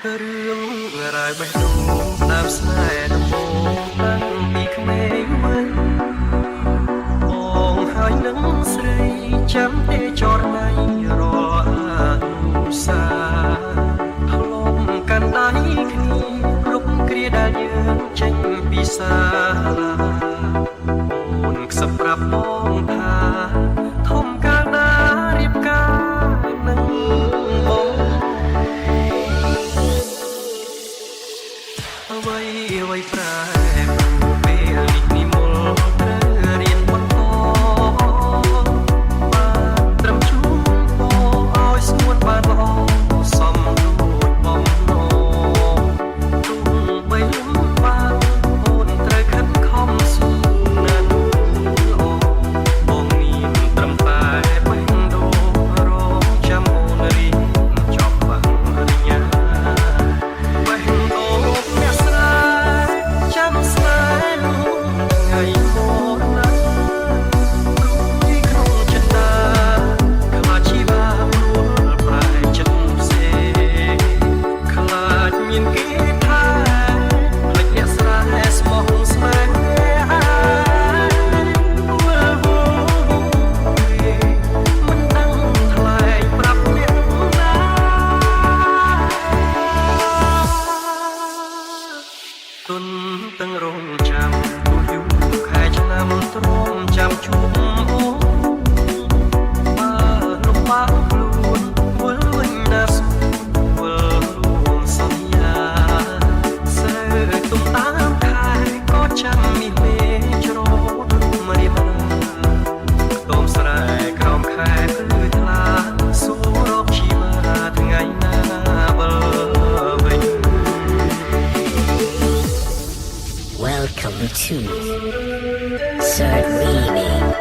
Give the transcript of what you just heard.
រឿងរ៉ាវបេះដូងដើមស្នេហ៍ដំបូងតាំងពីក្មេងវិញបងហើយនឹងស្រីចាំទេចរណៃរាល់អនុសាធ្លំកាន់ដៃគ្នាគ្រប់គ្រាដែលយើងចេញពីសាលាអូនខ្សឹបប្រាប់បងថាធំកាលណារៀបការនឹងបងអ្វីអ្វីប្រែពេលនេះនិមលត្រូវរៀនបន្តបានត្រឹមជួបបងឲ្យស្ងួនបានល្អសំដូចបំណងទុំបីលំបាកអូនត្រូវខិតខំស៊ូណាស់ល្អបងមានត្រឹមតែបេះដូងរងចាំអូនរៀនចប់បានរិញ្ញាបេះដូងអ្នកស្រីចាំស្នេហ៍នោះថ្ងៃមកណារួយក្នុងចិត្តតាខ្លាចជីវ៉ាព្រួលប្រែចិត្តផ្សេងខ្លាចមានគេថាភ្លេចអ្នកស្រែស្មោះស្នេហាវល់វល់មិនដឹងថ្លែងប្រាប់អ្នកណាទុនទាំងរងចាំយូរខែឆ្នាំទ្រាំចាំជុំអូបើលំបាកខ្លួនវិលវិញណាស់វិលរួមសន្យាស្រើទុំតាមខែក៏ចាំមានមេច្រត់មករៀបណាខ្ទមស្រែក្រោមខែភ្លឺថ្លាសួររកជីវ៉ាថ្ងៃណាវិលវិញ Welcome to Third Remix.